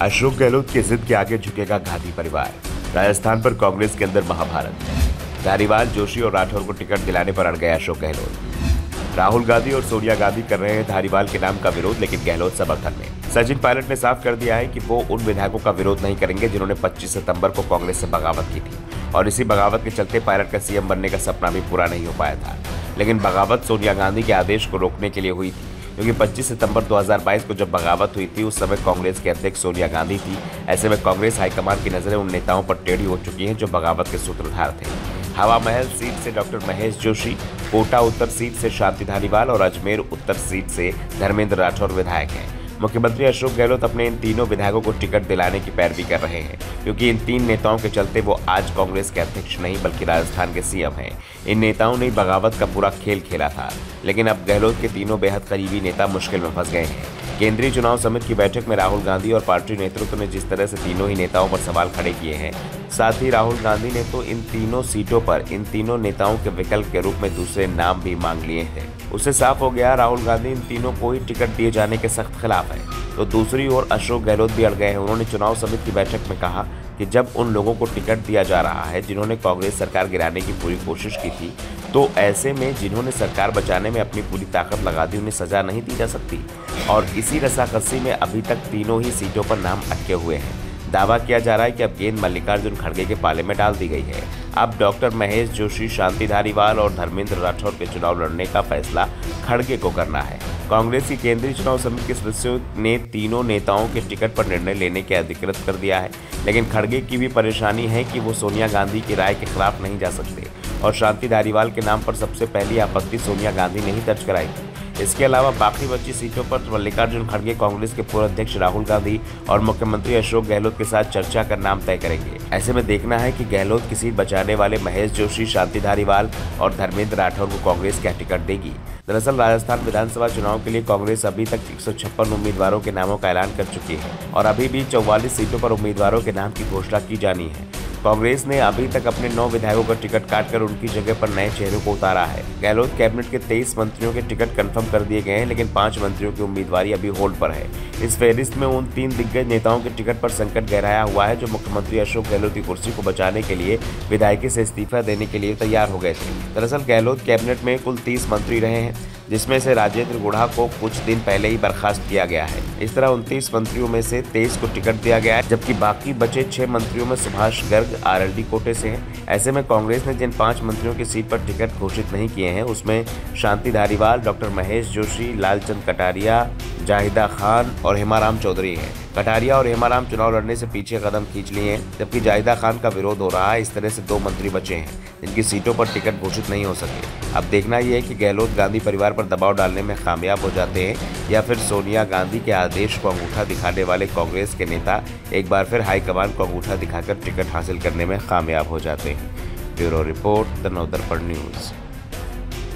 अशोक गहलोत की जिद के आगे झुकेगा गांधी परिवार। राजस्थान पर कांग्रेस के अंदर महाभारत। धारीवाल, जोशी और राठौर को टिकट दिलाने पर अड़ गए अशोक गहलोत। राहुल गांधी और सोनिया गांधी कर रहे हैं धारीवाल के नाम का विरोध, लेकिन गहलोत समर्थन में। सचिन पायलट ने साफ कर दिया है कि वो उन विधायकों का विरोध नहीं करेंगे जिन्होंने 25 सितंबर को कांग्रेस से बगावत की थी, और इसी बगावत के चलते पायलट का सीएम बनने का सपना भी पूरा नहीं हो पाया था। लेकिन बगावत सोनिया गांधी के आदेश को रोकने के लिए हुई थी, क्योंकि 25 सितंबर 2022 को जब बगावत हुई थी उस समय कांग्रेस के अध्यक्ष सोनिया गांधी थी। ऐसे में कांग्रेस हाईकमान की नजरें उन नेताओं पर टेढ़ी हो चुकी हैं जो बगावत के सूत्रधार थे। हवा महल सीट से डॉक्टर महेश जोशी, कोटा उत्तर सीट से शांति धारीवाल और अजमेर उत्तर सीट से धर्मेंद्र राठौर विधायक हैं। मुख्यमंत्री अशोक गहलोत अपने इन तीनों विधायकों को टिकट दिलाने की पैरवी कर रहे हैं, क्योंकि इन तीन नेताओं के चलते वो आज कांग्रेस के अध्यक्ष नहीं बल्कि राजस्थान के सीएम हैं। इन नेताओं ने बगावत का पूरा खेल खेला था, लेकिन अब गहलोत के तीनों बेहद करीबी नेता मुश्किल में फंस गए हैं। केंद्रीय चुनाव समिति की बैठक में राहुल गांधी और पार्टी नेतृत्व ने जिस तरह से तीनों ही नेताओं पर सवाल खड़े किए हैं, साथ ही राहुल गांधी ने तो इन तीनों सीटों पर इन तीनों नेताओं के विकल्प के रूप में दूसरे नाम भी मांग लिए हैं। उससे साफ हो गया राहुल गांधी इन तीनों को ही टिकट दिए जाने के सख्त खिलाफ है। तो दूसरी ओर अशोक गहलोत भी अड़ गए हैं। उन्होंने चुनाव समिति की बैठक में कहा कि जब उन लोगों को टिकट दिया जा रहा है जिन्होंने कांग्रेस सरकार गिराने की पूरी कोशिश की थी, तो ऐसे में जिन्होंने सरकार बचाने में अपनी पूरी ताकत लगा दी उन्हें सजा नहीं दी जा सकती। और इसी रस्साकसी में अभी तक तीनों ही सीटों पर नाम अटके हुए हैं। दावा किया जा रहा है कि अब गेंद मल्लिकार्जुन खड़गे के पाले में डाल दी गई है। अब डॉक्टर महेश जोशी, शांति धारीवाल और धर्मेंद्र राठौर के चुनाव लड़ने का फैसला खड़गे को करना है। कांग्रेस की केंद्रीय चुनाव समिति के सदस्यों ने तीनों नेताओं के टिकट पर निर्णय लेने के अधिकृत कर दिया है, लेकिन खड़गे की भी परेशानी है कि वो सोनिया गांधी की राय के खिलाफ नहीं जा सकते, और शांति धारीवाल के नाम पर सबसे पहली आपत्ति सोनिया गांधी ने ही दर्ज कराई थी। इसके अलावा बाकी बची सीटों पर मल्लिकार्जुन खड़गे कांग्रेस के पूर्व अध्यक्ष राहुल गांधी और मुख्यमंत्री अशोक गहलोत के साथ चर्चा कर नाम तय करेंगे। ऐसे में देखना है कि गहलोत की सीट बचाने वाले महेश जोशी, शांति धारीवाल और धर्मेंद्र राठौर को कांग्रेस क्या टिकट देगी। दरअसल राजस्थान विधानसभा चुनाव के लिए कांग्रेस अभी तक 156 उम्मीदवारों के नामों का ऐलान कर चुकी है, और अभी भी 44 सीटों पर उम्मीदवारों के नाम की घोषणा की जानी है। कांग्रेस ने अभी तक अपने 9 विधायकों का टिकट काटकर उनकी जगह पर नए चेहरों को उतारा है। गहलोत कैबिनेट के 23 मंत्रियों के टिकट कंफर्म कर दिए गए हैं, लेकिन 5 मंत्रियों की उम्मीदवारी अभी होल्ड पर है। इस फहरिस्त में उन 3 दिग्गज नेताओं के टिकट पर संकट गहराया हुआ है जो मुख्यमंत्री अशोक गहलोत की कुर्सी को बचाने के लिए विधायकी से इस्तीफा देने के लिए तैयार हो गए थे। दरअसल गहलोत कैबिनेट में कुल 30 मंत्री रहे हैं, जिसमें से राजेंद्र गुढ़ा को कुछ दिन पहले ही बर्खास्त किया गया है। इस तरह 29 मंत्रियों में से 23 को टिकट दिया गया है, जबकि बाकी बचे 6 मंत्रियों में सुभाष गर्ग आरएलडी कोटे से हैं। ऐसे में कांग्रेस ने जिन 5 मंत्रियों की सीट पर टिकट घोषित नहीं किए हैं उसमें शांति धारीवाल, डॉक्टर महेश जोशी, लालचंद कटारिया, जाहिदा खान और हेमाराम चौधरी हैं। कटारिया और हेमाराम चुनाव लड़ने से पीछे कदम खींच लिए हैं, जबकि जाहिदा खान का विरोध हो रहा है। इस तरह से 2 मंत्री बचे हैं जिनकी सीटों पर टिकट घोषित नहीं हो सके। अब देखना यह है कि गहलोत गांधी परिवार पर दबाव डालने में कामयाब हो जाते हैं या फिर सोनिया गांधी के आदेश को अंगूठा दिखाने वाले कांग्रेस के नेता एक बार फिर हाईकमान को अंगूठा दिखाकर टिकट हासिल करने में कामयाब हो जाते हैं। Bureau report, the Navdarpan news.